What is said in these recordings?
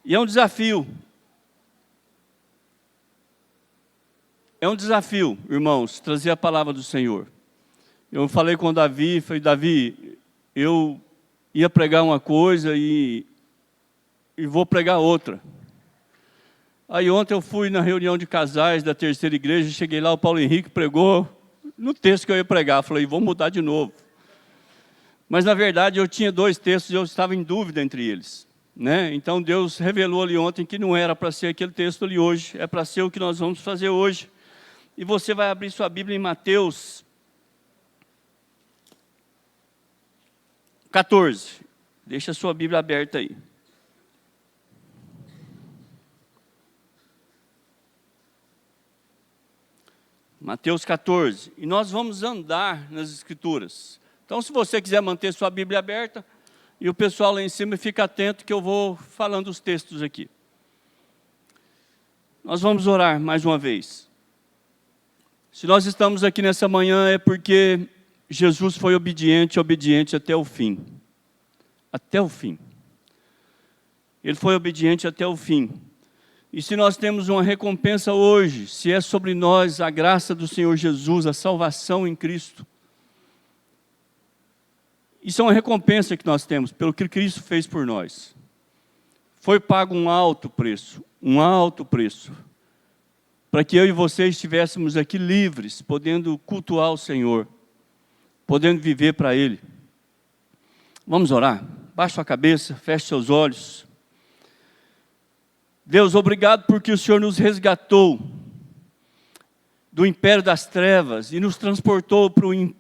E é um desafio. É um desafio, irmãos, trazer a palavra do Senhor. Eu falei com o Davi, falei, Davi, eu ia pregar uma coisa e vou pregar outra. Aí ontem eu fui na reunião de casais da terceira igreja, cheguei lá, o Paulo Henrique pregou no texto que eu ia pregar. Falei, vou mudar de novo. Mas na verdade eu tinha 2 textos e eu estava em dúvida entre eles. Né? Então Deus revelou ali ontem que não era para ser aquele texto ali hoje, é para ser o que nós vamos fazer hoje. E você vai abrir sua Bíblia em Mateus 14. Deixa a sua Bíblia aberta aí. Mateus 14. E nós vamos andar nas Escrituras. Então, se você quiser manter sua Bíblia aberta, e o pessoal lá em cima fica atento que eu vou falando os textos aqui. Nós vamos orar mais uma vez. Se nós estamos aqui nessa manhã é porque Jesus foi obediente até o fim. Até o fim. Ele foi obediente até o fim. E se nós temos uma recompensa hoje, se é sobre nós a graça do Senhor Jesus, a salvação em Cristo, isso é uma recompensa que nós temos, pelo que Cristo fez por nós. Foi pago um alto preço, para que eu e você estivéssemos aqui livres, podendo cultuar o Senhor, podendo viver para Ele. Vamos orar? Baixe sua cabeça, feche seus olhos. Deus, obrigado porque o Senhor nos resgatou do império das trevas e nos transportou para o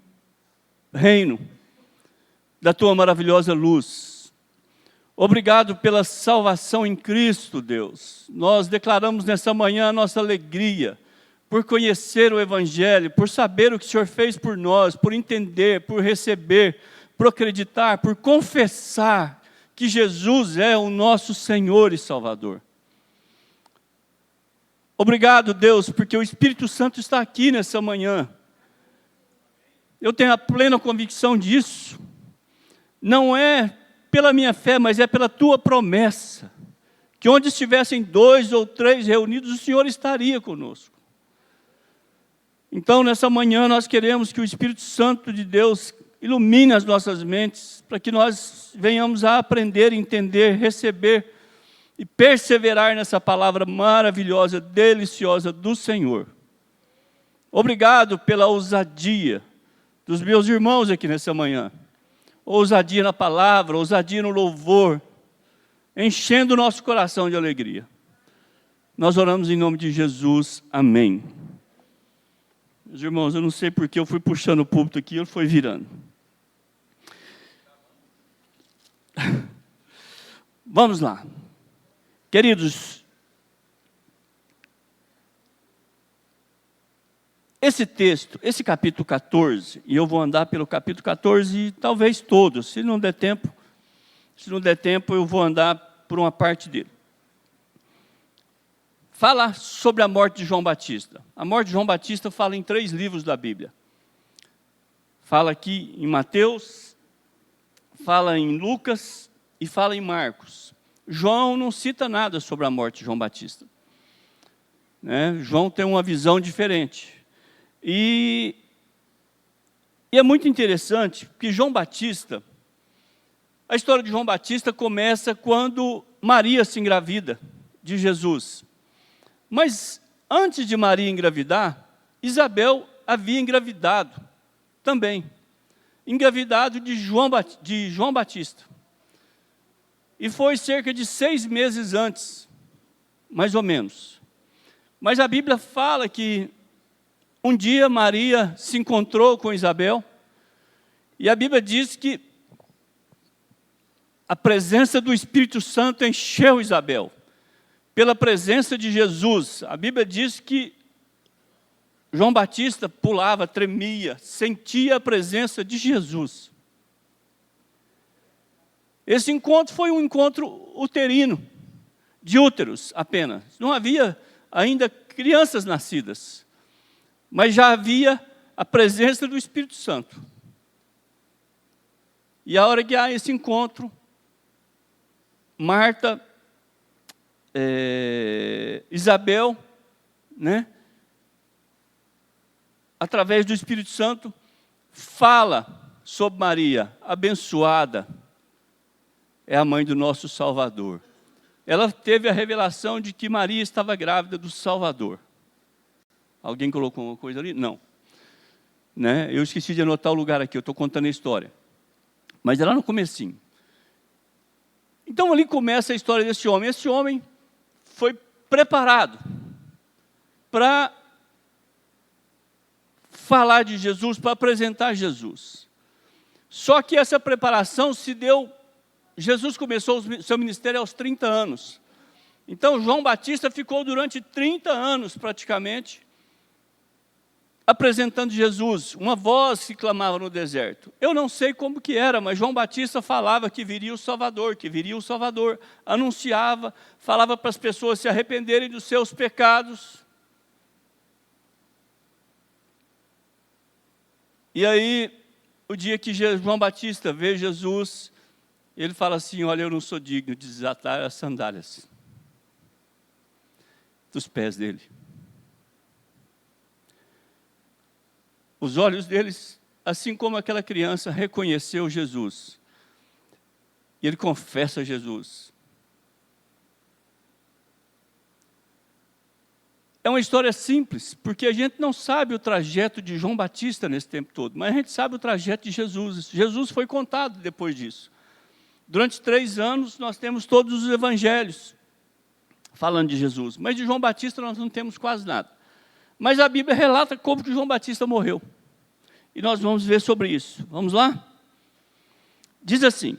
reino da Tua maravilhosa luz. Obrigado pela salvação em Cristo, Deus. Nós declaramos nessa manhã a nossa alegria por conhecer o Evangelho, por saber o que o Senhor fez por nós, por entender, por receber, por acreditar, por confessar que Jesus é o nosso Senhor e Salvador. Obrigado, Deus, porque o Espírito Santo está aqui nessa manhã. Eu tenho a plena convicção disso. Não é pela minha fé, mas é pela Tua promessa, que onde estivessem 2 ou 3 reunidos, o Senhor estaria conosco. Então, nessa manhã, nós queremos que o Espírito Santo de Deus ilumine as nossas mentes, para que nós venhamos a aprender, entender, receber e perseverar nessa palavra maravilhosa, deliciosa do Senhor. Obrigado pela ousadia dos meus irmãos aqui nessa manhã. Ousadia na palavra, ousadia no louvor, enchendo o nosso coração de alegria. Nós oramos em nome de Jesus, amém. Meus irmãos, eu não sei porque eu fui puxando o púlpito aqui, ele foi virando. Vamos lá. Queridos, esse texto, esse capítulo 14, e eu vou andar pelo capítulo 14, talvez todo, se não der tempo eu vou andar por uma parte dele. Fala sobre a morte de João Batista. A morte de João Batista fala em 3 livros da Bíblia. Fala aqui em Mateus, fala em Lucas e fala em Marcos. João não cita nada sobre a morte de João Batista. Né? João tem uma visão diferente. E é muito interessante, porque João Batista, a história de João Batista começa quando Maria se engravida de Jesus. Mas antes de Maria engravidar, Isabel havia engravidado também. Engravidado de João Batista. E foi cerca de 6 meses antes, mais ou menos. Mas a Bíblia fala que um dia Maria se encontrou com Isabel, e a Bíblia diz que a presença do Espírito Santo encheu Isabel. Pela presença de Jesus, a Bíblia diz que João Batista pulava, tremia, sentia a presença de Jesus. Esse encontro foi um encontro uterino, de úteros apenas. Não havia ainda crianças nascidas, mas já havia a presença do Espírito Santo. E a hora que há esse encontro, Marta Isabel, né, através do Espírito Santo, fala sobre Maria, abençoada, é a mãe do nosso Salvador. Ela teve a revelação de que Maria estava grávida do Salvador. Alguém colocou uma coisa ali? Não. Né? Eu esqueci de anotar o lugar aqui, eu estou contando a história. Mas é lá no comecinho. Então ali começa a história desse homem. Esse homem foi preparado para falar de Jesus, para apresentar Jesus. Só que essa preparação se deu... Jesus começou o seu ministério aos 30 anos. Então, João Batista ficou durante 30 anos, praticamente, apresentando Jesus. Uma voz que clamava no deserto. Eu não sei como que era, mas João Batista falava que viria o Salvador, que viria o Salvador. Anunciava, falava para as pessoas se arrependerem dos seus pecados. E aí, o dia que João Batista vê Jesus, ele fala assim, olha, eu não sou digno de desatar as sandálias dos pés dele. Os olhos deles, assim como aquela criança, reconheceu Jesus. E ele confessa Jesus. É uma história simples, porque a gente não sabe o trajeto de João Batista nesse tempo todo, mas a gente sabe o trajeto de Jesus. Jesus foi contado depois disso. Durante 3 anos, nós temos todos os evangelhos falando de Jesus. Mas de João Batista nós não temos quase nada. Mas a Bíblia relata como que João Batista morreu. E nós vamos ver sobre isso. Vamos lá? Diz assim,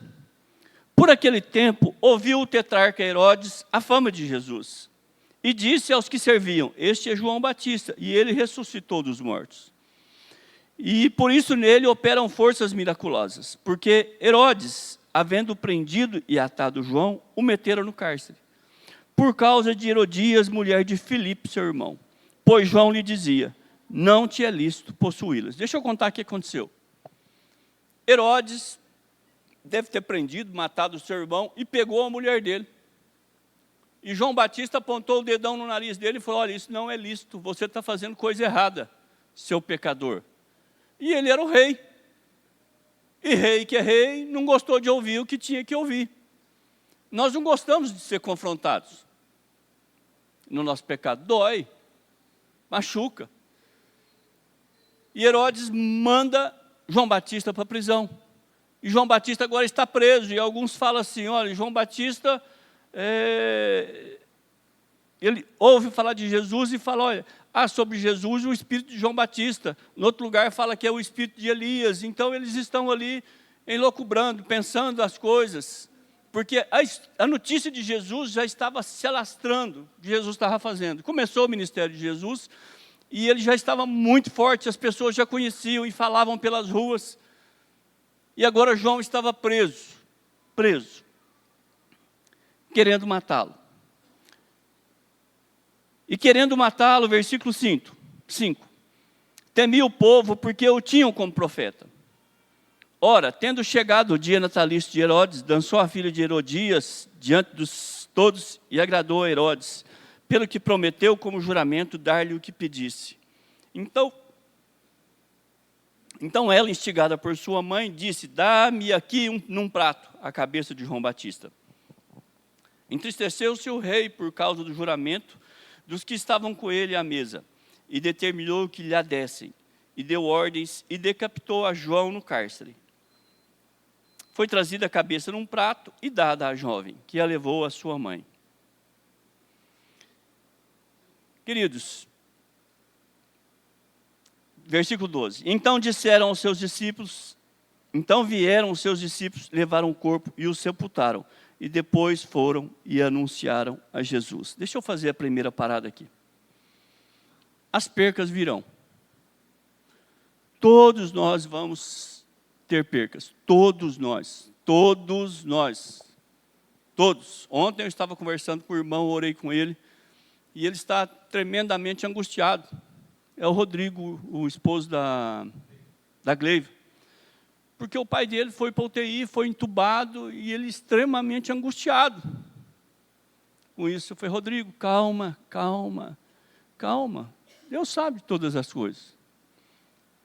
por aquele tempo, ouviu o tetrarca Herodes a fama de Jesus. E disse aos que serviam, este é João Batista, e ele ressuscitou dos mortos. E por isso nele operam forças miraculosas. Porque Herodes, havendo prendido e atado João, o meteram no cárcere, por causa de Herodias, mulher de Filipe, seu irmão. Pois João lhe dizia, não te é lícito possuí-las. Deixa eu contar o que aconteceu. Herodes deve ter prendido, matado o seu irmão e pegou a mulher dele. E João Batista apontou o dedão no nariz dele e falou, olha, isso não é lícito, você está fazendo coisa errada, seu pecador. E ele era o rei. E rei que é rei, não gostou de ouvir o que tinha que ouvir. Nós não gostamos de ser confrontados. No nosso pecado dói, machuca. E Herodes manda João Batista para a prisão. E João Batista agora está preso. E alguns falam assim, olha, João Batista, ele ouve falar de Jesus e fala, olha, sobre Jesus o espírito de João Batista. No outro lugar fala que é o espírito de Elias. Então eles estão ali enloucubrando, pensando as coisas. Porque a notícia de Jesus já estava se alastrando, que Jesus estava fazendo. Começou o ministério de Jesus e ele já estava muito forte, as pessoas já conheciam e falavam pelas ruas. E agora João estava preso, querendo matá-lo. E querendo matá-lo, versículo 5, temia o povo porque o tinham como profeta. Ora, tendo chegado o dia natalício de Herodes, dançou a filha de Herodias diante dos todos e agradou a Herodes, pelo que prometeu como juramento dar-lhe o que pedisse. Então ela, instigada por sua mãe, disse, dá-me aqui num prato a cabeça de João Batista. Entristeceu-se o rei por causa do juramento dos que estavam com ele à mesa, e determinou que lhe a dessem, e deu ordens, e decapitou a João no cárcere. Foi trazida a cabeça num prato e dada à jovem, que a levou à sua mãe. Queridos, versículo 12. Então disseram aos seus discípulos, então vieram os seus discípulos, levaram o corpo e o sepultaram. E depois foram e anunciaram a Jesus. Deixa eu fazer a primeira parada aqui. As percas virão. Todos nós vamos ter percas. Todos nós. Todos nós. Todos. Ontem eu estava conversando com o irmão, orei com ele. E ele está tremendamente angustiado. É o Rodrigo, o esposo da Gleive. Porque o pai dele foi para a UTI, foi entubado, e ele extremamente angustiado. com isso. Eu falei, Rodrigo, calma, calma, calma. Deus sabe todas as coisas.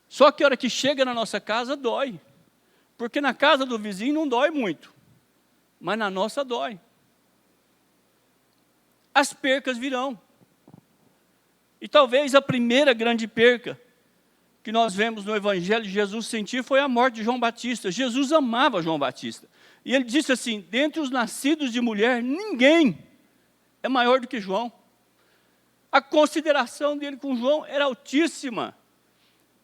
Só que a hora que chega na nossa casa, dói. Porque na casa do vizinho não dói muito, mas na nossa dói. As percas virão. E talvez a primeira grande perca que nós vemos no Evangelho de Jesus sentir foi a morte de João Batista. Jesus amava João Batista. E ele disse assim, dentre os nascidos de mulher, ninguém é maior do que João. A consideração dele com João era altíssima.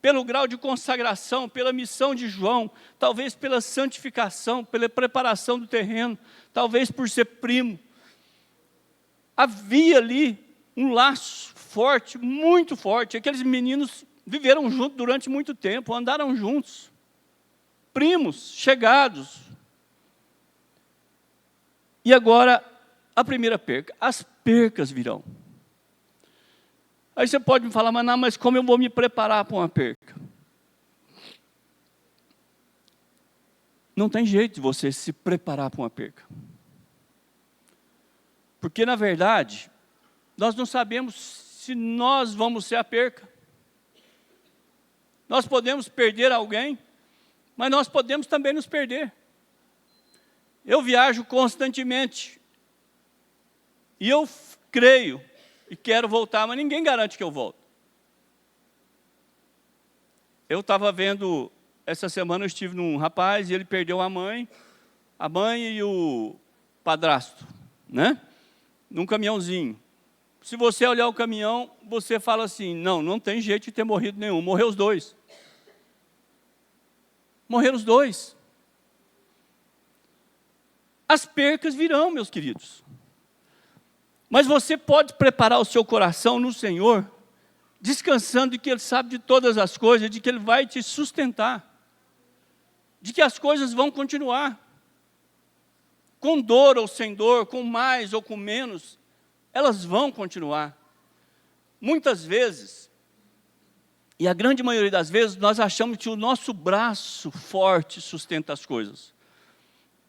Pelo grau de consagração, pela missão de João, talvez pela santificação, pela preparação do terreno, talvez por ser primo. Havia ali um laço forte, muito forte. Aqueles meninos viveram juntos durante muito tempo, andaram juntos. Primos, chegados. E agora, a primeira perca. As percas virão. Aí você pode me falar, mas como eu vou me preparar para uma perca? Não tem jeito de você se preparar para uma perca. Porque, na verdade, nós não sabemos se nós vamos ser a perca. Nós podemos perder alguém, mas nós podemos também nos perder. Eu viajo constantemente. E eu creio e quero voltar, mas ninguém garante que eu volto. Eu estava vendo, essa semana eu estive num rapaz e ele perdeu a mãe e o padrasto, né? Num caminhãozinho. Se você olhar o caminhão, você fala assim, não tem jeito de ter morrido nenhum, morreu os dois. Morreram os dois. As percas virão, meus queridos. Mas você pode preparar o seu coração no Senhor, descansando de que Ele sabe de todas as coisas, de que Ele vai te sustentar, de que as coisas vão continuar. Com dor ou sem dor, com mais ou com menos, elas vão continuar. Muitas vezes, e a grande maioria das vezes, nós achamos que o nosso braço forte sustenta as coisas.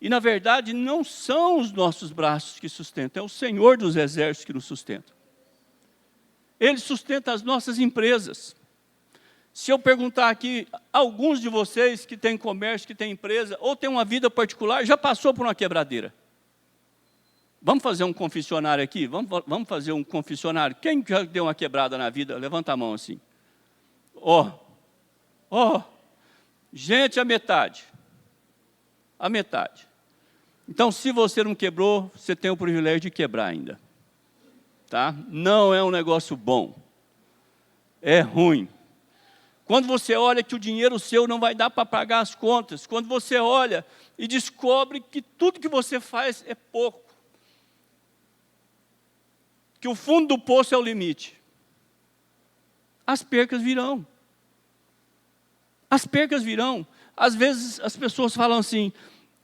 E, na verdade, não são os nossos braços que sustentam, é o Senhor dos Exércitos que nos sustenta. Ele sustenta as nossas empresas. Se eu perguntar aqui, alguns de vocês que têm comércio, que têm empresa, ou têm uma vida particular, já passou por uma quebradeira? Vamos fazer um confessionário aqui? Vamos fazer um confessionário. Quem já deu uma quebrada na vida? Levanta a mão assim. Gente, a metade. A metade. Então, se você não quebrou, você tem o privilégio de quebrar ainda. Tá? Não é um negócio bom. É ruim. Quando você olha que o dinheiro seu não vai dar para pagar as contas, quando você olha e descobre que tudo que você faz é pouco, que o fundo do poço é o limite, as percas virão. As percas virão. Às vezes as pessoas falam assim,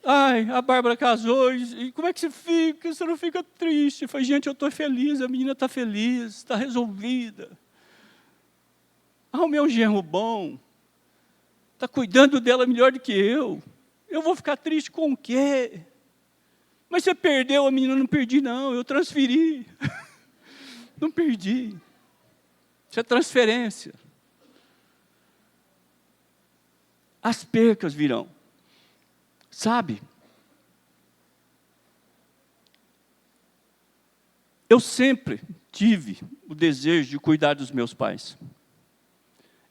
a Bárbara casou, e como é que você fica? Você não fica triste? Eu falo, gente, eu estou feliz, a menina está feliz, está resolvida. O meu genro bom, está cuidando dela melhor do que eu. Eu vou ficar triste com o quê? Mas você perdeu a menina? Não perdi não, eu transferi. Não perdi. Isso é transferência. As percas virão. Sabe? Eu sempre tive o desejo de cuidar dos meus pais.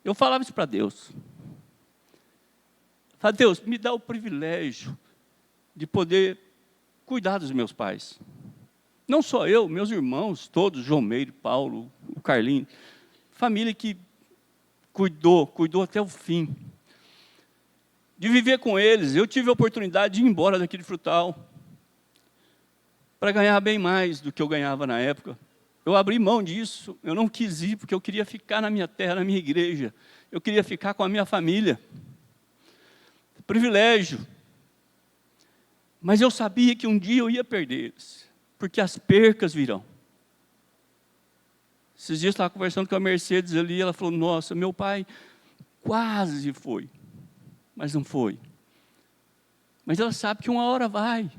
Eu falava isso para Deus. Falei, Deus, me dá o privilégio de poder cuidar dos meus pais. Não só eu, meus irmãos, todos, João Meire, Paulo, o Carlinho. Família que cuidou até o fim. De viver com eles, eu tive a oportunidade de ir embora daquele frutal para ganhar bem mais do que eu ganhava na época. Eu abri mão disso, eu não quis ir, porque eu queria ficar na minha terra, na minha igreja. Eu queria ficar com a minha família. Privilégio. Mas eu sabia que um dia eu ia perder eles, porque as percas virão. Esses dias eu estava conversando com a Mercedes ali, ela falou, nossa, meu pai quase foi, mas não foi. Mas ela sabe que uma hora vai,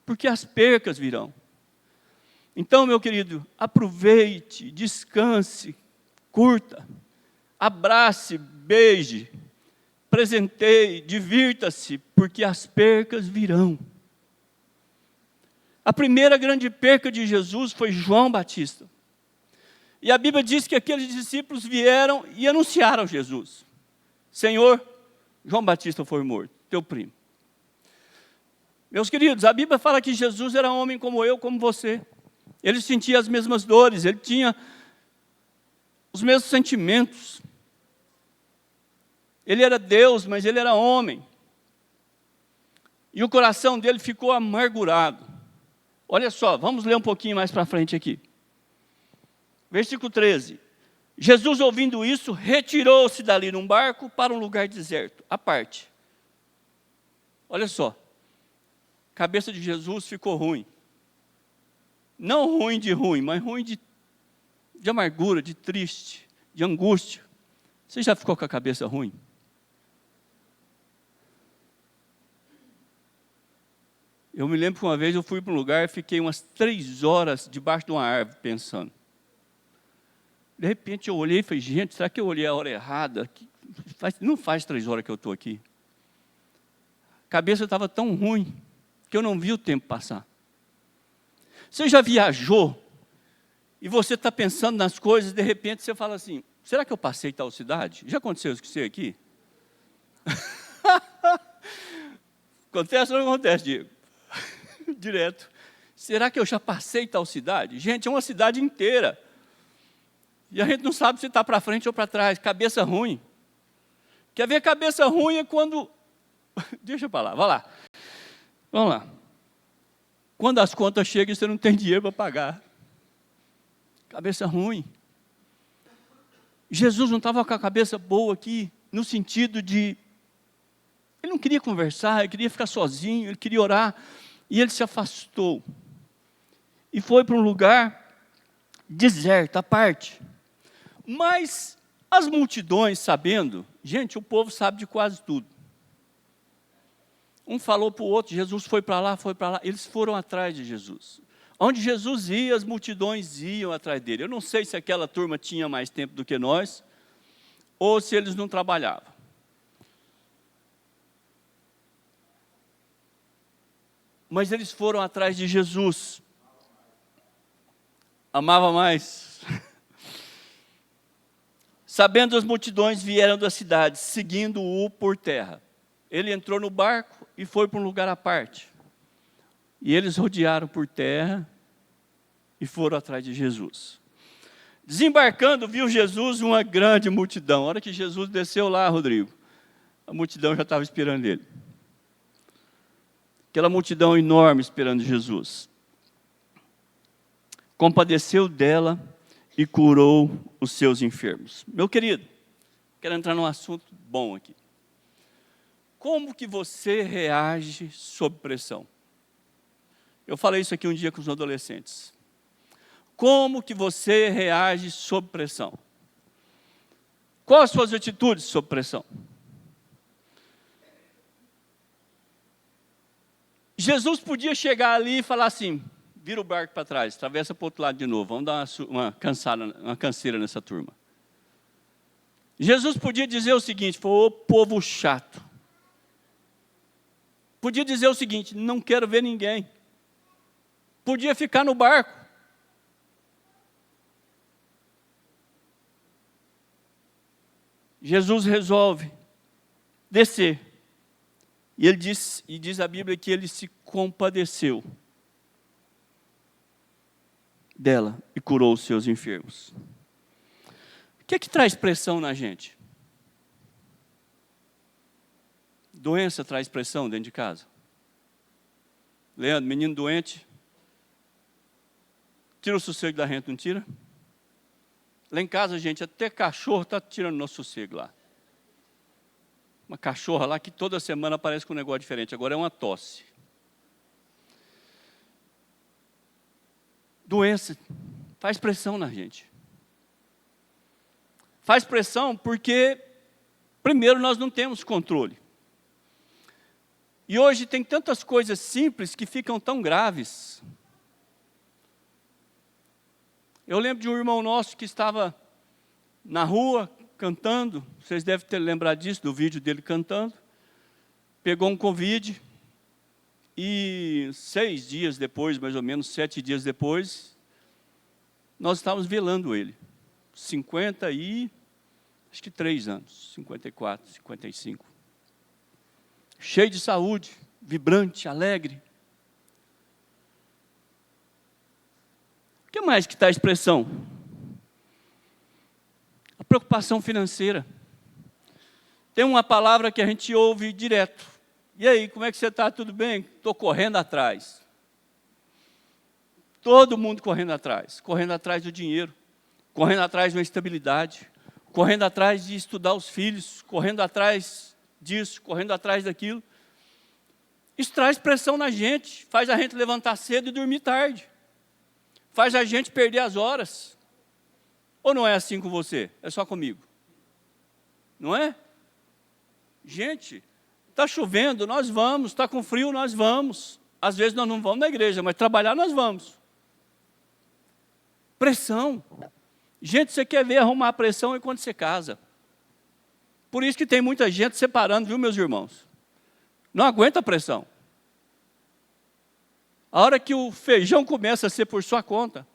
porque as percas virão. Então, meu querido, aproveite, descanse, curta, abrace, beije, presenteie, divirta-se, porque as percas virão. A primeira grande perca de Jesus foi João Batista. E a Bíblia diz que aqueles discípulos vieram e anunciaram Jesus. Senhor, João Batista foi morto, teu primo. Meus queridos, a Bíblia fala que Jesus era homem como eu, como você. Ele sentia as mesmas dores, ele tinha os mesmos sentimentos. Ele era Deus, mas ele era homem. E o coração dele ficou amargurado. Olha só, vamos ler um pouquinho mais para frente aqui. Versículo 13. Jesus, ouvindo isso, retirou-se dali num barco para um lugar deserto, à parte. Olha só, a cabeça de Jesus ficou ruim. Não ruim de ruim, mas ruim de amargura, de triste, de angústia. Você já ficou com a cabeça ruim? Eu me lembro que uma vez eu fui para um lugar e fiquei umas 3 horas debaixo de uma árvore pensando. De repente eu olhei e falei, gente, será que eu olhei a hora errada? Não faz 3 horas que eu estou aqui. A cabeça estava tão ruim que eu não vi o tempo passar. Você já viajou e você está pensando nas coisas, de repente você fala assim, será que eu passei tal cidade? Já aconteceu isso com você aqui? Acontece ou não acontece, Diego? Direto. Será que eu já passei tal cidade? Gente, é uma cidade inteira. E a gente não sabe se está para frente ou para trás. Cabeça ruim. Quer ver cabeça ruim é quando... Deixa para lá, vai lá. Vamos lá. Quando as contas chegam e você não tem dinheiro para pagar. Cabeça ruim. Jesus não estava com a cabeça boa aqui, no sentido de... Ele não queria conversar, ele queria ficar sozinho, ele queria orar. E ele se afastou. E foi para um lugar deserto, à parte. Mas as multidões, sabendo, gente, o povo sabe de quase tudo. Um falou para o outro, Jesus foi para lá, eles foram atrás de Jesus. Onde Jesus ia, as multidões iam atrás dele. Eu não sei se aquela turma tinha mais tempo do que nós, ou se eles não trabalhavam. Mas eles foram atrás de Jesus. Amava mais. Sabendo as multidões, vieram da cidade, seguindo-o por terra. Ele entrou no barco e foi para um lugar à parte. E eles rodearam por terra e foram atrás de Jesus. Desembarcando, viu Jesus uma grande multidão. A hora que Jesus desceu lá, Rodrigo, a multidão já estava esperando ele. Aquela multidão enorme esperando Jesus. Compadeceu dela e curou os seus enfermos. Meu querido, quero entrar num assunto bom aqui. Como que você reage sob pressão? Eu falei isso aqui um dia com os adolescentes. Como que você reage sob pressão? Quais as suas atitudes sob pressão? Jesus podia chegar ali e falar assim, vira o barco para trás, atravessa para o outro lado de novo, vamos dar uma canseira nessa turma. Jesus podia dizer o seguinte, foi o povo chato. Podia dizer o seguinte, não quero ver ninguém. Podia ficar no barco. Jesus resolve descer. E ele diz a Bíblia que ele se compadeceu dela e curou os seus enfermos. O que é que traz pressão na gente? Doença traz pressão dentro de casa. Leandro, menino doente, tira o sossego da gente, não tira? Lá em casa, gente, até cachorro está tirando nosso sossego lá. Uma cachorra lá que toda semana aparece com um negócio diferente. Agora é uma tosse. Doença faz pressão na gente. Faz pressão porque, primeiro, nós não temos controle. E hoje tem tantas coisas simples que ficam tão graves. Eu lembro de um irmão nosso que estava na rua cantando, vocês devem ter lembrado disso, do vídeo dele cantando. Pegou um Covid e 6 dias depois, mais ou menos 7 dias depois, nós estávamos velando ele. 53 anos, 54, 55. Cheio de saúde, vibrante, alegre. O que mais que está a expressão? A preocupação financeira. Tem uma palavra que a gente ouve direto. E aí, como é que você está? Tudo bem? Estou correndo atrás. Todo mundo correndo atrás do dinheiro, correndo atrás de uma estabilidade, correndo atrás de estudar os filhos, correndo atrás disso, correndo atrás daquilo. Isso traz pressão na gente, faz a gente levantar cedo e dormir tarde, faz a gente perder as horas. Ou não é assim com você? É só comigo? Não é? Gente, está chovendo, nós vamos, está com frio, nós vamos. Às vezes nós não vamos na igreja, mas trabalhar nós vamos. Pressão. Gente, você quer ver arrumar pressão é quando você casa. Por isso que tem muita gente separando, viu, meus irmãos? Não aguenta a pressão. A hora que o feijão começa a ser por sua conta,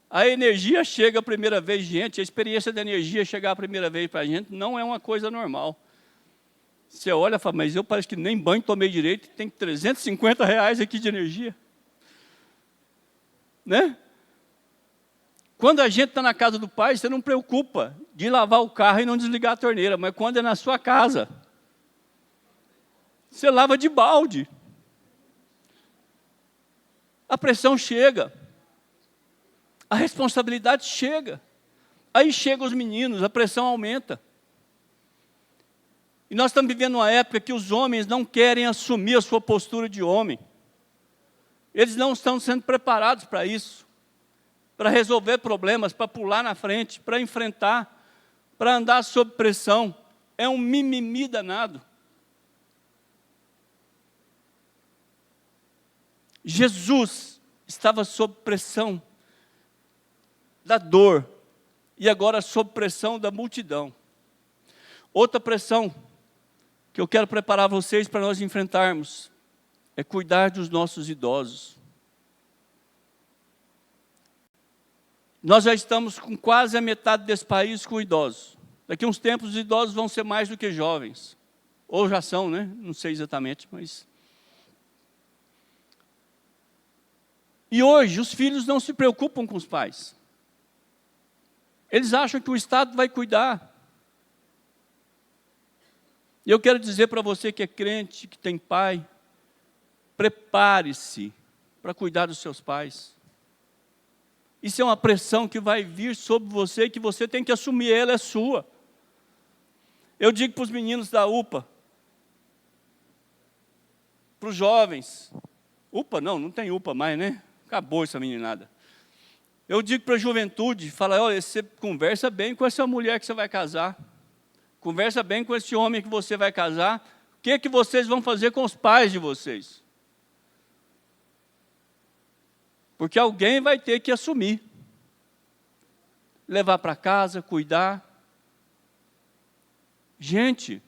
a energia chega a primeira vez, gente, a experiência da energia chegar a primeira vez para a gente não é uma coisa normal. Você olha e fala, mas eu parece que nem banho tomei direito, tem R$350 aqui de energia. Né? Quando a gente está na casa do pai, você não preocupa de lavar o carro e não desligar a torneira, mas quando é na sua casa, você lava de balde. A pressão chega, a responsabilidade chega, aí chegam os meninos, a pressão aumenta. E nós estamos vivendo uma época que os homens não querem assumir a sua postura de homem. Eles não estão sendo preparados para isso, para resolver problemas, para pular na frente, para enfrentar, para andar sob pressão. É um mimimi danado. Jesus estava sob pressão da dor e agora sob pressão da multidão. Outra pressão que eu quero preparar vocês para nós enfrentarmos é cuidar dos nossos idosos. Nós já estamos com quase a metade desse país com idosos. Daqui a uns tempos os idosos vão ser mais do que jovens. Ou já são, né? Não sei exatamente, mas... E hoje os filhos não se preocupam com os pais. Eles acham que o Estado vai cuidar. E eu quero dizer para você que é crente, que tem pai, prepare-se para cuidar dos seus pais. Isso é uma pressão que vai vir sobre você e que você tem que assumir, ela é sua. Eu digo para os meninos da UPA, para os jovens, UPA não tem UPA mais, né? Acabou essa meninada. Eu digo para a juventude, fala, olha, você conversa bem com essa mulher que você vai casar. Conversa bem com esse homem que você vai casar. O que é que vocês vão fazer com os pais de vocês? Porque alguém vai ter que assumir. Levar para casa, cuidar. Gente,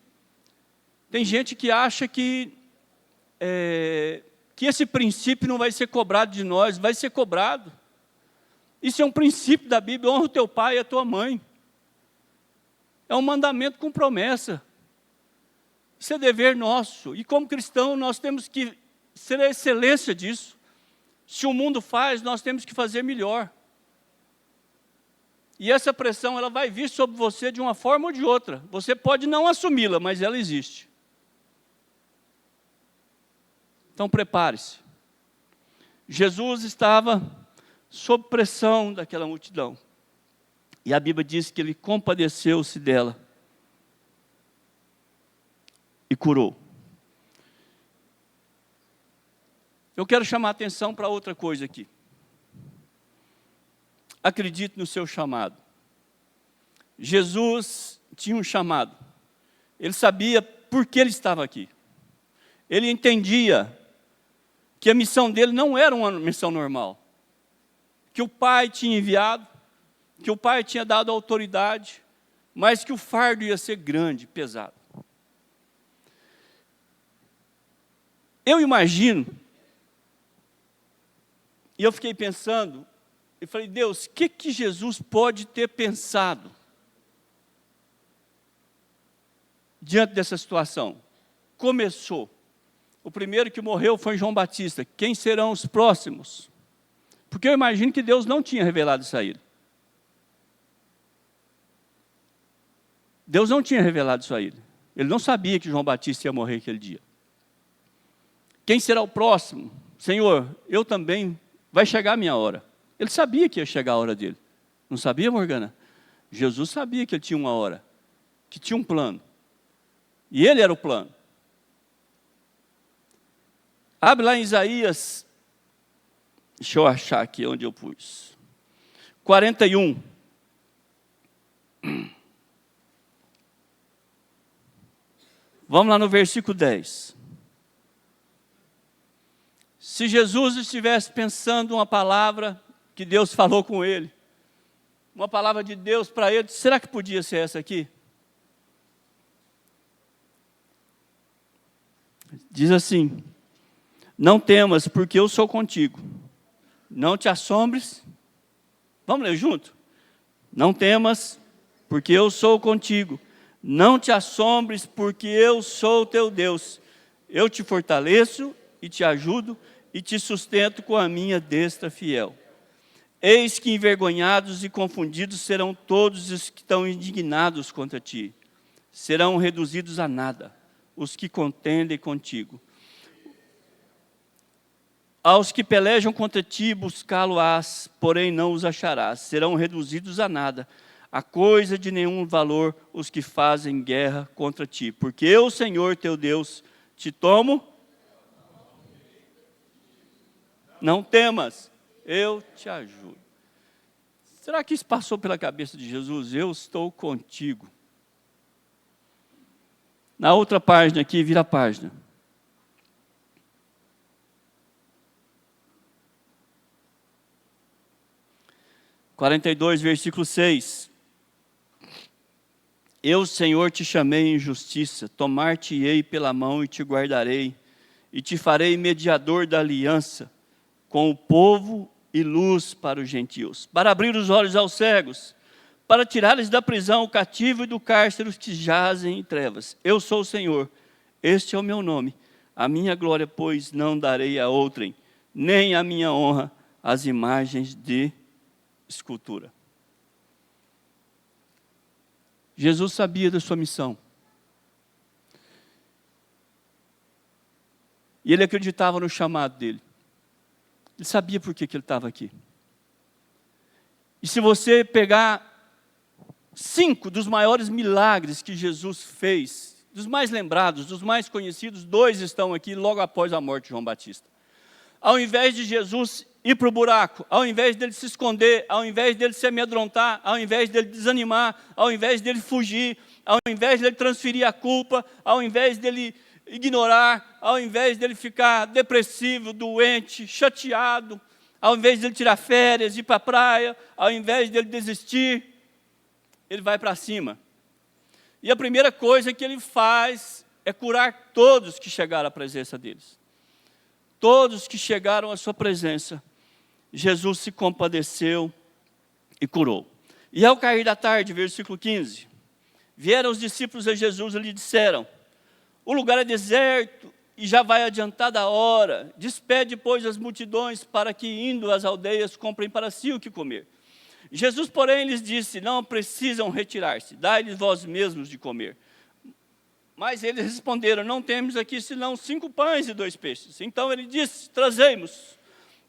tem gente que acha que esse princípio não vai ser cobrado de nós, vai ser cobrado. Isso é um princípio da Bíblia, honra o teu pai e a tua mãe. É um mandamento com promessa. Isso é dever nosso. E como cristão, nós temos que ser a excelência disso. Se o mundo faz, nós temos que fazer melhor. E essa pressão, ela vai vir sobre você de uma forma ou de outra. Você pode não assumi-la, mas ela existe. Então prepare-se. Jesus estava sob pressão daquela multidão. E a Bíblia diz que ele compadeceu-se dela e curou. Eu quero chamar a atenção para outra coisa aqui. Acredite no seu chamado. Jesus tinha um chamado. Ele sabia por que ele estava aqui. Ele entendia que a missão dele não era uma missão normal. Que que o Pai tinha enviado, que o Pai tinha dado autoridade, mas que o fardo ia ser grande, pesado. Eu imagino, e eu fiquei pensando, e falei, Deus, o que Jesus pode ter pensado diante dessa situação? Começou. O primeiro que morreu foi João Batista. Quem serão os próximos? Porque eu imagino que Deus não tinha revelado isso a ele. Deus não tinha revelado isso a ele. Ele não sabia que João Batista ia morrer aquele dia. Quem será o próximo? Senhor, eu também, vai chegar a minha hora. Ele sabia que ia chegar a hora dele. Não sabia, Morgana? Jesus sabia que ele tinha uma hora, que tinha um plano. E ele era o plano. Abre lá em Isaías, deixa eu achar aqui onde eu pus. 41. Vamos lá no versículo 10. Se Jesus estivesse pensando uma palavra que Deus falou com ele, uma palavra de Deus para ele, será que podia ser essa aqui? Diz assim: não temas, porque eu sou contigo. Não te assombres. Vamos ler junto? Não temas, porque eu sou contigo. Não te assombres, porque eu sou o teu Deus. Eu te fortaleço e te ajudo e te sustento com a minha destra fiel. Eis que envergonhados e confundidos serão todos os que estão indignados contra ti. Serão reduzidos a nada os que contendem contigo. Aos que pelejam contra ti, buscá-lo-ás, porém não os acharás. Serão reduzidos a nada, a coisa de nenhum valor, os que fazem guerra contra ti. Porque eu, Senhor teu Deus, te tomo. Não temas, eu te ajudo. Será que isso passou pela cabeça de Jesus? Eu estou contigo. Na outra página aqui, vira a página. (42), versículo 6. Eu, Senhor, te chamei em justiça, tomar-te-ei pela mão e te guardarei, e te farei mediador da aliança com o povo e luz para os gentios, para abrir os olhos aos cegos, para tirar-lhes da prisão o cativo e do cárcere os que jazem em trevas. Eu sou o Senhor, este é o meu nome. A minha glória, pois, não darei a outrem, nem a minha honra às imagens de escultura. Jesus sabia da sua missão. E ele acreditava no chamado dele. Ele sabia por que ele estava aqui. E se você pegar 5 dos maiores milagres que Jesus fez, dos mais lembrados, dos mais conhecidos, 2 estão aqui logo após a morte de João Batista. Ao invés de Jesus ir para o buraco, ao invés dele se esconder, ao invés dele se amedrontar, ao invés dele desanimar, ao invés dele fugir, ao invés dele transferir a culpa, ao invés dele ignorar, ao invés dele ficar depressivo, doente, chateado, ao invés dele tirar férias, ir para a praia, ao invés dele desistir, ele vai para cima. E a primeira coisa que ele faz é curar todos que chegaram à presença deles. Todos que chegaram à sua presença, Jesus se compadeceu e curou. E ao cair da tarde, versículo 15, vieram os discípulos a Jesus e lhe disseram: o lugar é deserto e já vai adiantada a hora. Despede, pois, as multidões para que, indo às aldeias, comprem para si o que comer. Jesus, porém, lhes disse: não precisam retirar-se, dai-lhes vós mesmos de comer. Mas eles responderam: não temos aqui senão 5 pães e 2 peixes. Então ele disse: trazei-mos.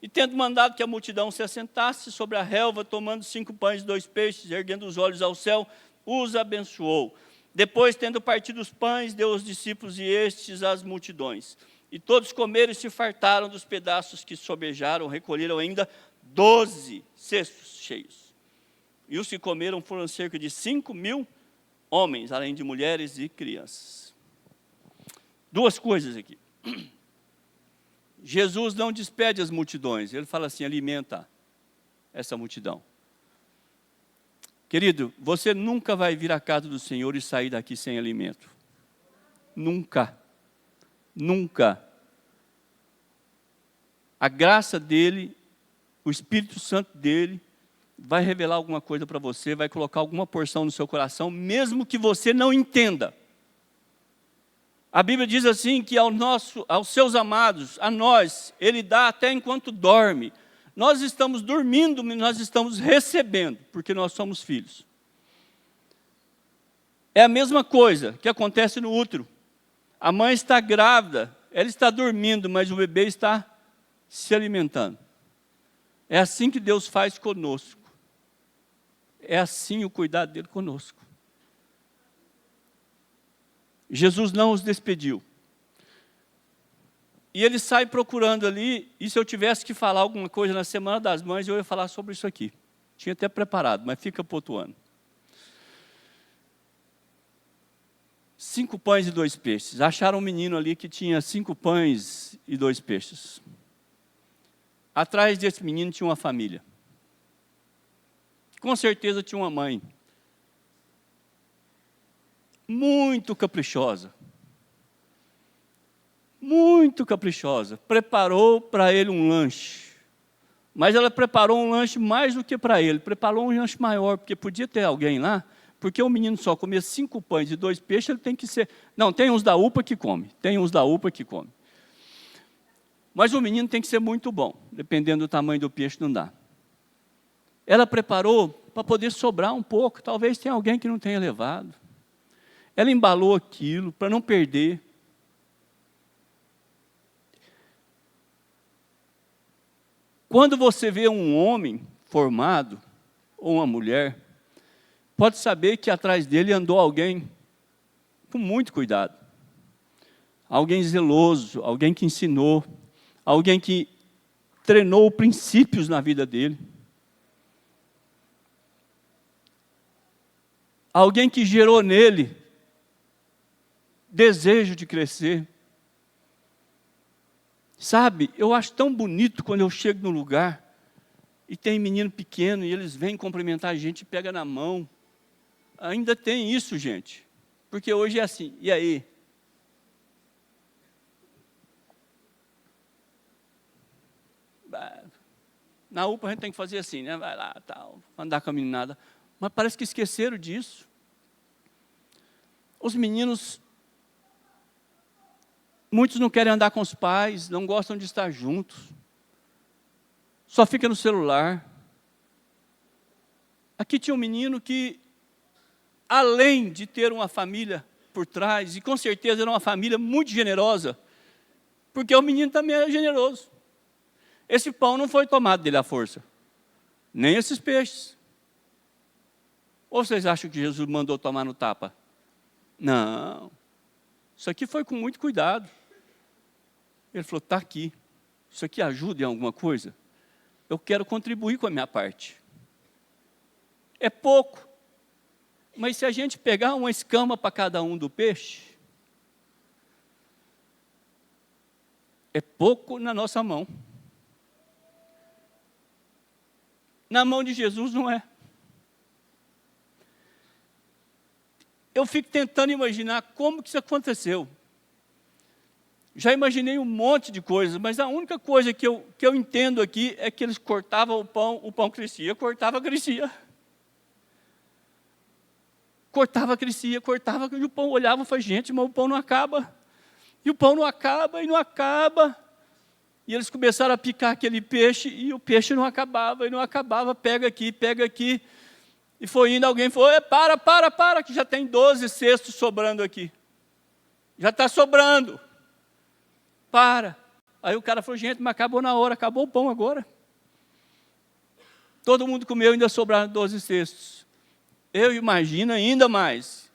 E tendo mandado que a multidão se assentasse sobre a relva, tomando 5 pães e 2 peixes, erguendo os olhos ao céu, os abençoou. Depois, tendo partido os pães, deu aos discípulos e estes às multidões. E todos comeram e se fartaram dos pedaços que sobejaram, recolheram ainda 12 cestos cheios. E os que comeram foram cerca de 5.000 homens, além de mulheres e crianças. 2 coisas aqui. Jesus não despede as multidões, ele fala assim: alimenta. essa multidão. Querido, você nunca vai vir à casa do Senhor e sair daqui sem alimento. Nunca. Nunca. A graça dele, o Espírito Santo dele, vai revelar alguma coisa para você, vai colocar alguma porção no seu coração, mesmo que você não entenda. A Bíblia diz assim, que aos seus amados, a nós, Ele dá até enquanto dorme. Nós estamos dormindo, mas nós estamos recebendo, porque nós somos filhos. É a mesma coisa que acontece no útero. A mãe está grávida, ela está dormindo, mas o bebê está se alimentando. É assim que Deus faz conosco. É assim o cuidado dele conosco. Jesus não os despediu. E ele sai procurando ali, e se eu tivesse que falar alguma coisa na Semana das Mães, eu ia falar sobre isso aqui. Tinha até preparado, mas fica para outro ano. 5 pães e 2 peixes. Acharam um menino ali que tinha 5 pães e 2 peixes. Atrás desse menino tinha uma família. Com certeza tinha uma mãe. Muito caprichosa. Muito caprichosa. Preparou para ele um lanche. Mas ela preparou um lanche mais do que para ele. Preparou um lanche maior, porque podia ter alguém lá. Porque o menino só comia 5 pães e 2 peixes, ele tem que ser... Não, tem uns da UPA que come. Tem uns da UPA que come. Mas o menino tem que ser muito bom. Dependendo do tamanho do peixe, não dá. Ela preparou para poder sobrar um pouco. Talvez tenha alguém que não tenha levado. Ela embalou aquilo para não perder. Quando você vê um homem formado, ou uma mulher, pode saber que atrás dele andou alguém com muito cuidado. Alguém zeloso, alguém que ensinou, alguém que treinou princípios na vida dele. Alguém que gerou nele desejo de crescer. Sabe, eu acho tão bonito quando eu chego no lugar e tem menino pequeno e eles vêm cumprimentar a gente e pegam na mão. Ainda tem isso, gente. Porque hoje é assim, e aí? Na UPA a gente tem que fazer assim, né? Vai lá, tal, andar com a meninada. Mas parece que esqueceram disso. Os meninos, muitos não querem andar com os pais, não gostam de estar juntos. Só fica no celular. Aqui tinha um menino que, além de ter uma família por trás, e com certeza era uma família muito generosa, porque o menino também era generoso. Esse pão não foi tomado dele à força, nem esses peixes. Ou vocês acham que Jesus mandou tomar no tapa? Não. Isso aqui foi com muito cuidado. Ele falou, está aqui. Isso aqui ajuda em alguma coisa? Eu quero contribuir com a minha parte. É pouco. Mas se a gente pegar uma escama para cada um do peixe, é pouco na nossa mão. Na mão de Jesus não é. Eu fico tentando imaginar como que isso aconteceu. Já imaginei um monte de coisas, mas a única coisa que eu entendo aqui é que eles cortavam o pão crescia, cortava, crescia. Cortava, crescia, cortava, e o pão olhava e falava, gente, mas o pão não acaba. E o pão não acaba, e não acaba. E eles começaram a picar aquele peixe, e o peixe não acabava, e não acabava, pega aqui. E foi indo, alguém falou, para, que já tem 12 cestos sobrando aqui. Já está sobrando. Para. Aí o cara falou, gente, mas acabou na hora, acabou o pão agora. Todo mundo comeu, ainda sobraram 12 cestos. Eu imagino ainda mais,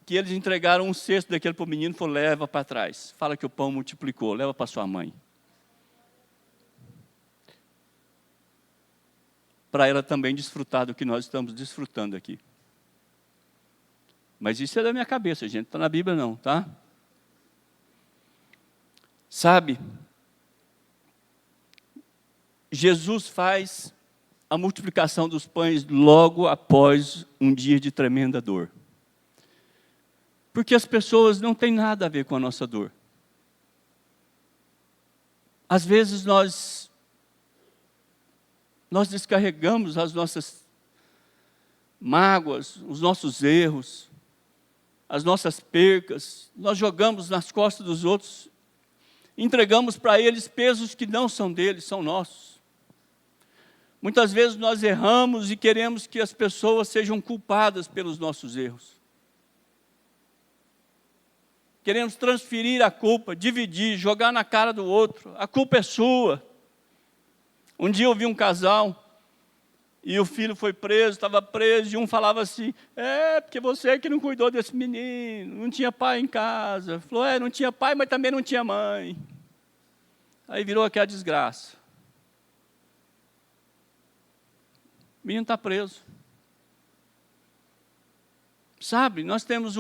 que eles entregaram um cesto daquele para o menino e falou, leva para trás. Fala que o pão multiplicou, leva para sua mãe. Para ela também desfrutar do que nós estamos desfrutando aqui. Mas isso é da minha cabeça, gente, está na Bíblia não, tá? Sabe, Jesus faz a multiplicação dos pães logo após um dia de tremenda dor. Porque as pessoas não têm nada a ver com a nossa dor. Às vezes nós descarregamos as nossas mágoas, os nossos erros, as nossas percas, nós jogamos nas costas dos outros, entregamos para eles pesos que não são deles, são nossos. Muitas vezes nós erramos e queremos que as pessoas sejam culpadas pelos nossos erros. Queremos transferir a culpa, dividir, jogar na cara do outro. A culpa é sua. Um dia eu vi um casal, e o filho foi preso, estava preso, e um falava assim, porque você é que não cuidou desse menino, não tinha pai em casa. Falou, não tinha pai, mas também não tinha mãe. Aí virou aquela desgraça. O menino está preso. Sabe, nós temos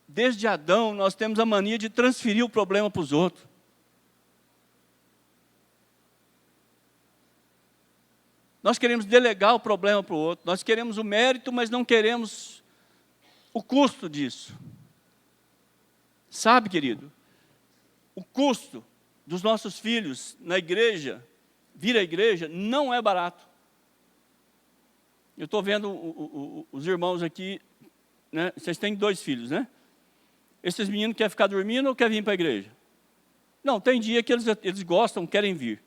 desde Adão, nós temos a mania de transferir o problema para os outros. Nós queremos delegar o problema para o outro. Nós queremos o mérito, mas não queremos o custo disso. Sabe, querido, o custo dos nossos filhos na igreja, vir à igreja, não é barato. Eu estou vendo os irmãos aqui, né? Vocês têm 2 filhos, né? Esses meninos querem ficar dormindo ou querem vir para a igreja? Não, tem dia que eles gostam, querem vir.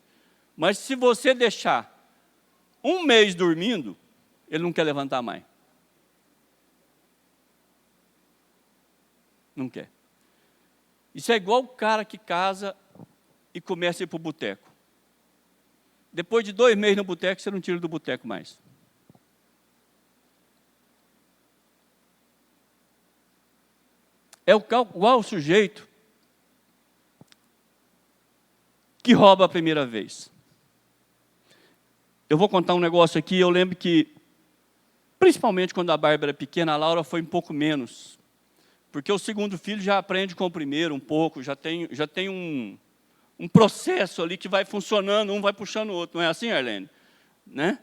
Mas se você deixar 1 mês dormindo, ele não quer levantar mais. Não quer. Isso é igual o cara que casa e começa a ir para o boteco. Depois de 2 meses no boteco, você não tira do boteco mais. É igual o sujeito que rouba a primeira vez. Eu vou contar um negócio aqui, eu lembro que, principalmente quando a Bárbara era pequena, a Laura foi um pouco menos. Porque o segundo filho já aprende com o primeiro um pouco, já tem um processo ali que vai funcionando, um vai puxando o outro. Não é assim, Arlene? Né?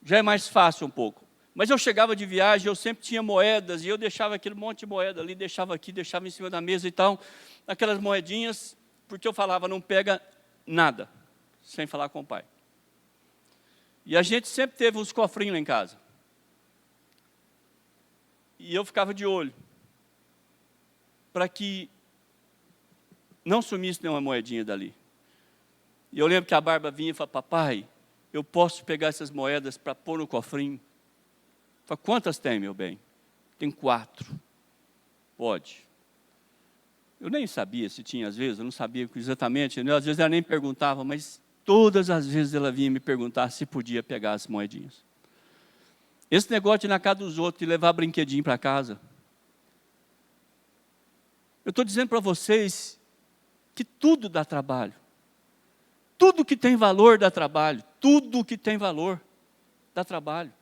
Já é mais fácil um pouco. Mas eu chegava de viagem, eu sempre tinha moedas, e eu deixava aquele monte de moeda ali, deixava aqui, deixava em cima da mesa e tal, aquelas moedinhas, porque eu falava, não pega nada, sem falar com o pai. E a gente sempre teve uns cofrinhos lá em casa. E eu ficava de olho, para que não sumisse nenhuma moedinha dali. E eu lembro que a Bárbara vinha e falava, papai, eu posso pegar essas moedas para pôr no cofrinho? Eu falei, quantas tem, meu bem? Tem 4. Pode. Eu nem sabia se tinha, às vezes, eu não sabia exatamente, às vezes ela nem perguntava, mas todas as vezes ela vinha me perguntar se podia pegar as moedinhas. Esse negócio de ir na casa dos outros e levar brinquedinho para casa, eu estou dizendo para vocês que tudo dá trabalho. Tudo que tem valor dá trabalho. Tudo que tem valor dá trabalho.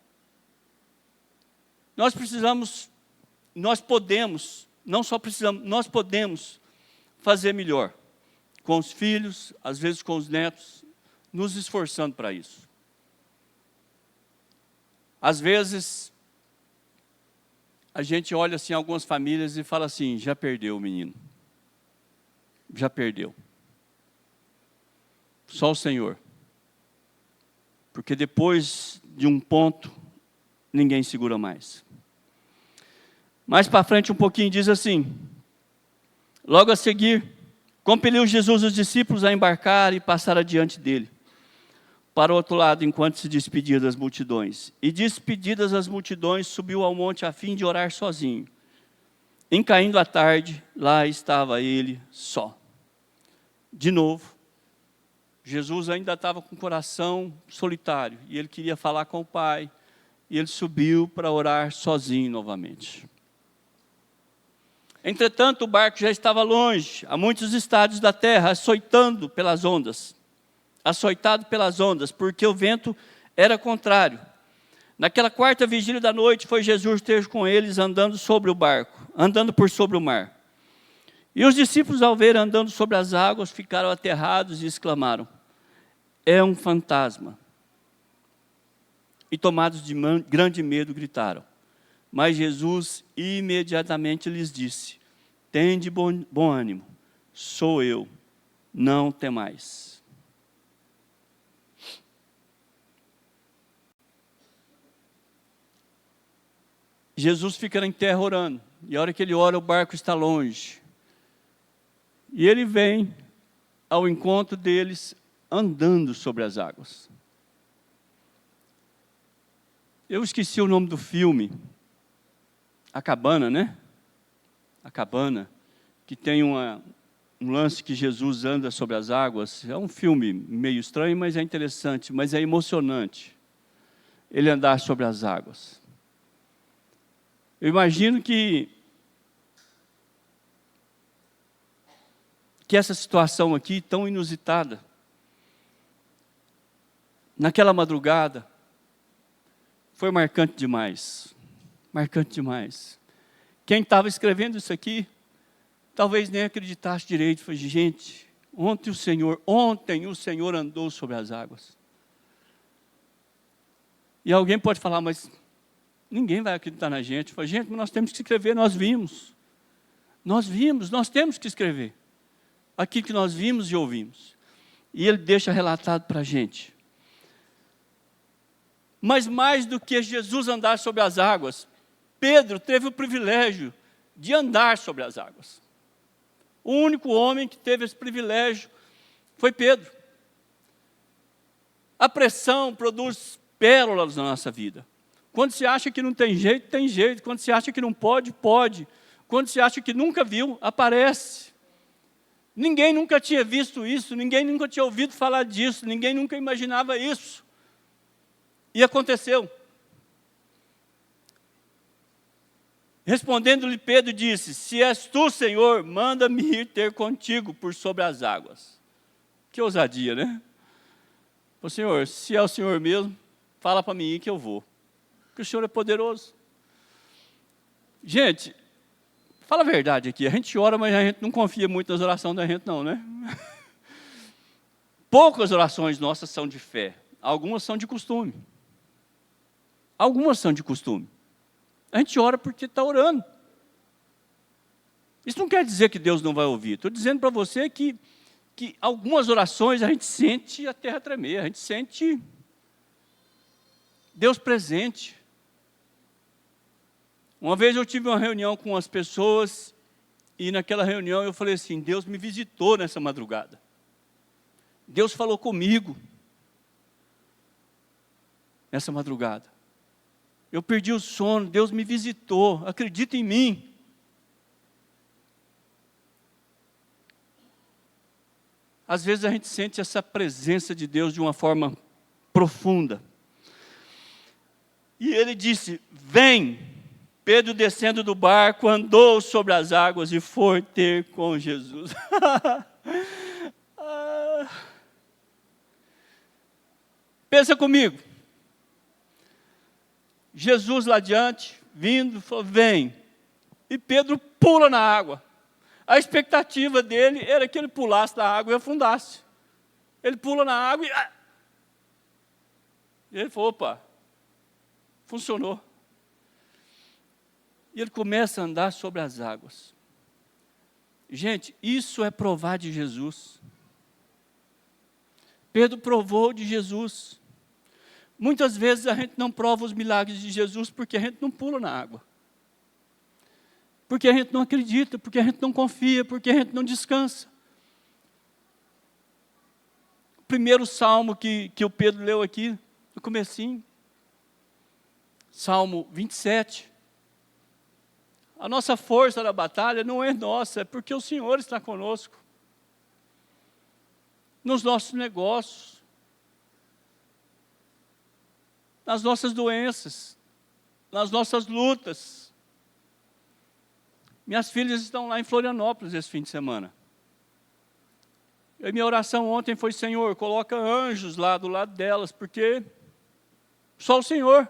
Nós precisamos, nós podemos, não só precisamos, nós podemos fazer melhor. Com os filhos, às vezes com os netos, nos esforçando para isso. Às vezes, a gente olha assim algumas famílias e fala assim, já perdeu o menino. Já perdeu. Só o Senhor. Porque depois de um ponto, ninguém segura mais. Mais para frente um pouquinho diz assim, logo a seguir, compeliu Jesus os discípulos a embarcar e passar adiante dele, para o outro lado, enquanto se despedia das multidões. E despedidas as multidões, subiu ao monte a fim de orar sozinho. Em caindo a tarde, lá estava ele só. De novo, Jesus ainda estava com o coração solitário, e ele queria falar com o Pai, e ele subiu para orar sozinho novamente. Entretanto, o barco já estava longe, a muitos estádios da terra, açoitado pelas ondas, porque o vento era contrário. Naquela 4ª vigília da noite, foi Jesus ter com eles andando sobre o barco, andando por sobre o mar. E os discípulos, ao ver andando sobre as águas, ficaram aterrados e exclamaram, é um fantasma. e tomados de grande medo gritaram. Mas Jesus imediatamente lhes disse: tende bom ânimo, sou eu, não temais. Jesus fica em terra orando, e a hora que ele ora, o barco está longe. E ele vem ao encontro deles, andando sobre as águas. Eu esqueci o nome do filme, A Cabana, né? A Cabana, que tem um lance que Jesus anda sobre as águas. É um filme meio estranho, mas é interessante, mas é emocionante, ele andar sobre as águas. Eu imagino que essa situação aqui, tão inusitada, naquela madrugada, foi marcante demais. Marcante demais. Quem estava escrevendo isso aqui, talvez nem acreditasse direito. Falei, gente, ontem o Senhor andou sobre as águas. E alguém pode falar, mas ninguém vai acreditar na gente. Falei, gente, nós temos que escrever, nós vimos. Nós vimos, nós temos que escrever aquilo que nós vimos e ouvimos. E ele deixa relatado para a gente. Mas mais do que Jesus andar sobre as águas, Pedro teve o privilégio de andar sobre as águas. O único homem que teve esse privilégio foi Pedro. A pressão produz pérolas na nossa vida. Quando se acha que não tem jeito, tem jeito. Quando se acha que não pode, pode. Quando se acha que nunca viu, aparece. Ninguém nunca tinha visto isso, ninguém nunca tinha ouvido falar disso, ninguém nunca imaginava isso. E aconteceu. Respondendo-lhe Pedro disse, se és tu, Senhor, manda-me ir ter contigo por sobre as águas. Que ousadia, né? O Senhor, se é o Senhor mesmo, fala para mim que eu vou. Porque o Senhor é poderoso. Gente, fala a verdade aqui, a gente ora, mas a gente não confia muito nas orações da gente não, né? Poucas orações nossas são de fé, algumas são de costume. Algumas são de costume. A gente ora porque está orando. Isso não quer dizer que Deus não vai ouvir. Estou dizendo para você que algumas orações a gente sente a terra tremer, a gente sente Deus presente. Uma vez eu tive uma reunião com as pessoas e naquela reunião eu falei assim, Deus me visitou nessa madrugada. Deus falou comigo nessa madrugada. Eu perdi o sono, Deus me visitou, acredita em mim. Às vezes a gente sente essa presença de Deus de uma forma profunda. E ele disse, vem. Pedro descendo do barco, andou sobre as águas e foi ter com Jesus. Pensa comigo. Jesus lá adiante, vindo, falou, vem. E Pedro pula na água. A expectativa dele era que ele pulasse na água e afundasse. Ele pula na água e ele falou, opa, funcionou. E ele começa a andar sobre as águas. Gente, isso é provar de Jesus. Pedro provou de Jesus. Muitas vezes a gente não prova os milagres de Jesus porque a gente não pula na água. Porque a gente não acredita, porque a gente não confia, porque a gente não descansa. O primeiro salmo que o Pedro leu aqui, no comecinho, Salmo 27. A nossa força na batalha não é nossa, é porque o Senhor está conosco. Nos nossos negócios, nas nossas doenças, nas nossas lutas. Minhas filhas estão lá em Florianópolis esse fim de semana. E minha oração ontem foi, Senhor, coloca anjos lá do lado delas, porque só o Senhor.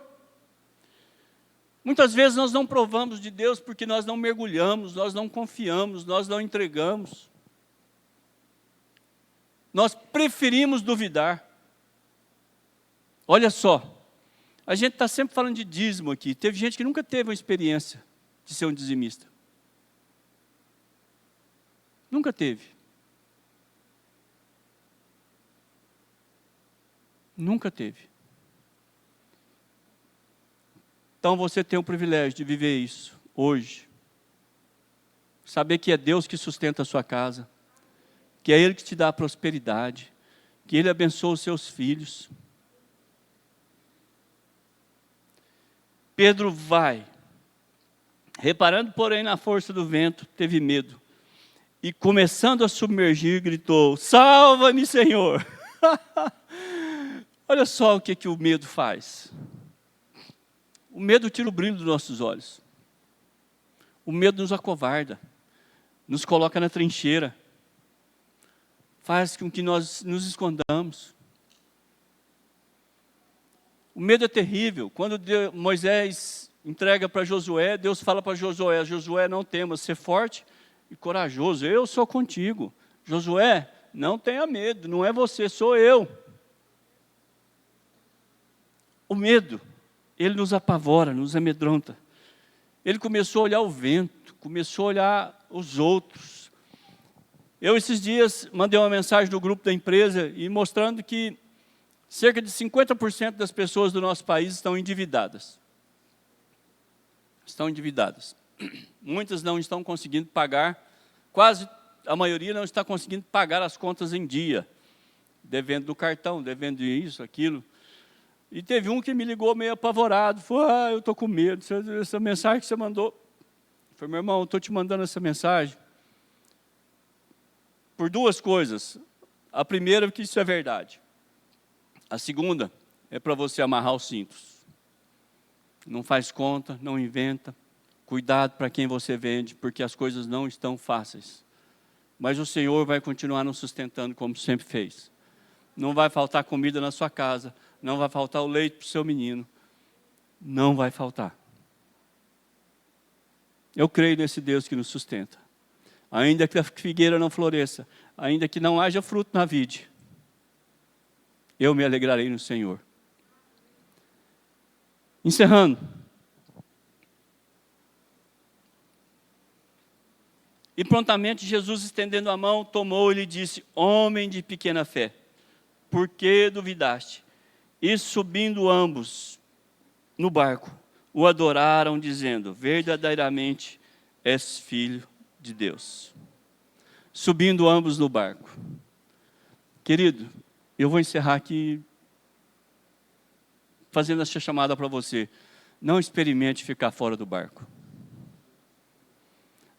Muitas vezes nós não provamos de Deus porque nós não mergulhamos, nós não confiamos, nós não entregamos. Nós preferimos duvidar. Olha só, A gente está sempre falando de dízimo aqui. Teve gente que nunca teve uma experiência de ser um dizimista. Nunca teve. Nunca teve. Então você tem o privilégio de viver isso hoje. Saber que é Deus que sustenta a sua casa, que é Ele que te dá a prosperidade, que Ele abençoa os seus filhos. Pedro vai, reparando, porém, na força do vento, teve medo, e começando a submergir, gritou: salva-me, Senhor! Olha só o que o medo faz. O medo tira o brilho dos nossos olhos. O medo nos acovarda, nos coloca na trincheira, faz com que nós nos escondamos. O medo é terrível. Quando Moisés entrega para Josué, Deus fala para Josué: Josué, não temas, ser forte e corajoso, eu sou contigo. Josué, não tenha medo, não é você, sou eu. O medo, ele nos apavora, nos amedronta. Ele começou a olhar o vento, começou a olhar os outros. Eu, esses dias, mandei uma mensagem no grupo da empresa e mostrando que cerca de 50% das pessoas do nosso país estão endividadas. Estão endividadas. Muitas não estão conseguindo pagar, quase a maioria não está conseguindo pagar as contas em dia. Devendo do cartão, devendo isso, aquilo. E teve um que me ligou meio apavorado. Falou: eu estou com medo, essa mensagem que você mandou. Eu falei: meu irmão, eu estou te mandando essa mensagem por duas coisas. A primeira é que isso é verdade. A segunda é para você amarrar os cintos. Não faz conta, não inventa. Cuidado para quem você vende, porque as coisas não estão fáceis. Mas o Senhor vai continuar nos sustentando como sempre fez. Não vai faltar comida na sua casa, não vai faltar o leite para o seu menino. Não vai faltar. Eu creio nesse Deus que nos sustenta. Ainda que a figueira não floresça, ainda que não haja fruto na vide, eu me alegrarei no Senhor. Encerrando. E prontamente Jesus, estendendo a mão, tomou e lhe disse: homem de pequena fé, por que duvidaste? E subindo ambos no barco, o adoraram, dizendo: verdadeiramente és filho de Deus. Subindo ambos no barco. Querido, eu vou encerrar aqui fazendo essa chamada para você. Não experimente ficar fora do barco.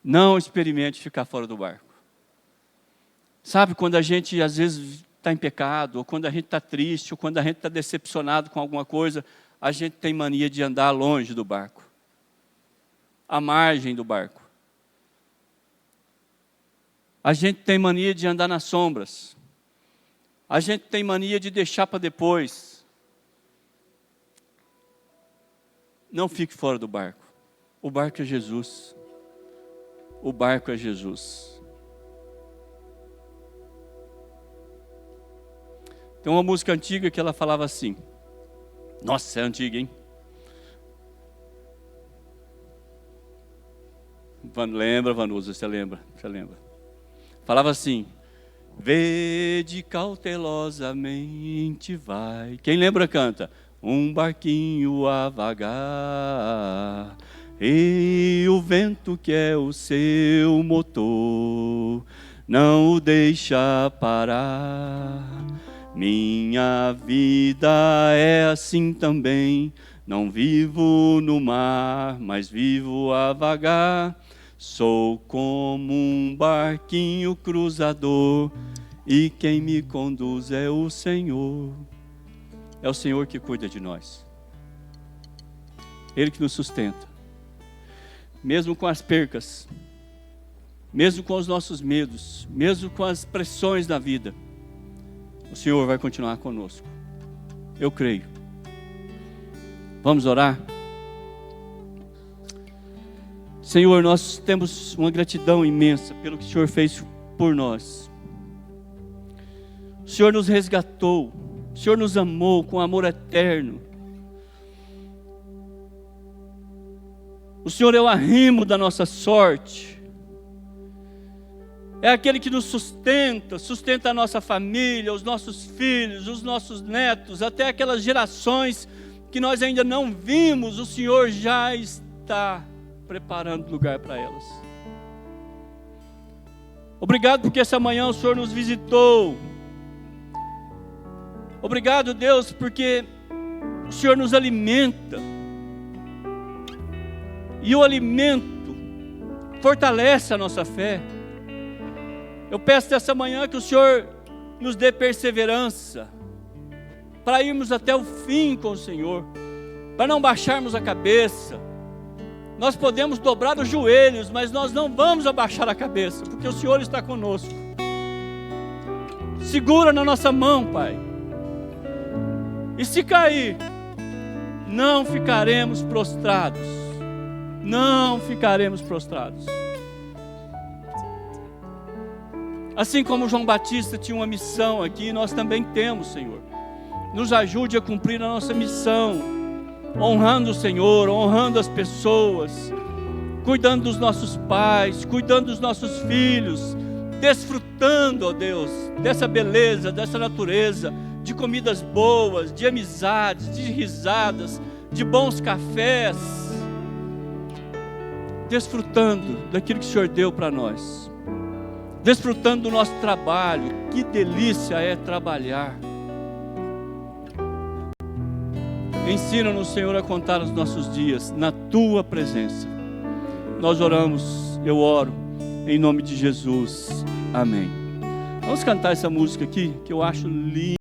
Não experimente ficar fora do barco. Sabe, quando a gente às vezes está em pecado, ou quando a gente está triste, ou quando a gente está decepcionado com alguma coisa, a gente tem mania de andar longe do barco, à margem do barco. A gente tem mania de andar nas sombras. A gente tem mania de deixar para depois. Não fique fora do barco. O barco é Jesus. O barco é Jesus. Tem uma música antiga que ela falava assim. Nossa, é antiga, hein? Lembra, Vanusa, você lembra? Falava assim: vede cautelosamente vai. Quem lembra canta: um barquinho a vagar, e o vento que é o seu motor não o deixa parar. Minha vida é assim também, não vivo no mar, mas vivo a vagar. Sou como um barquinho cruzador, e quem me conduz é o Senhor. É o Senhor que cuida de nós. Ele que nos sustenta. Mesmo com as percas, mesmo com os nossos medos, mesmo com as pressões da vida, o Senhor vai continuar conosco. Eu creio. Vamos orar? Senhor, nós temos uma gratidão imensa pelo que o Senhor fez por nós. O Senhor nos resgatou, o Senhor nos amou com amor eterno. O Senhor é o arrimo da nossa sorte. É aquele que nos sustenta a nossa família, os nossos filhos, os nossos netos, até aquelas gerações que nós ainda não vimos, o Senhor já está preparando lugar para elas. Obrigado porque essa manhã o Senhor nos visitou. Obrigado, Deus, porque o Senhor nos alimenta. E o alimento fortalece a nossa fé. Eu peço nessa manhã que o Senhor nos dê perseverança para irmos até o fim com o Senhor, para não baixarmos a cabeça. Nós podemos dobrar os joelhos, mas nós não vamos abaixar a cabeça, porque o Senhor está conosco. Segura na nossa mão, Pai. E se cair, não ficaremos prostrados. Não ficaremos prostrados. Assim como João Batista tinha uma missão aqui, nós também temos, Senhor. Nos ajude a cumprir a nossa missão, honrando o Senhor, honrando as pessoas, cuidando dos nossos pais, cuidando dos nossos filhos, desfrutando, ó Deus, dessa beleza, dessa natureza, de comidas boas, de amizades, de risadas, de bons cafés, desfrutando daquilo que o Senhor deu para nós, desfrutando do nosso trabalho. Que delícia é trabalhar. Ensina-nos, Senhor, a contar os nossos dias na Tua presença. Nós oramos, eu oro, em nome de Jesus. Amém. Vamos cantar essa música aqui, que eu acho linda.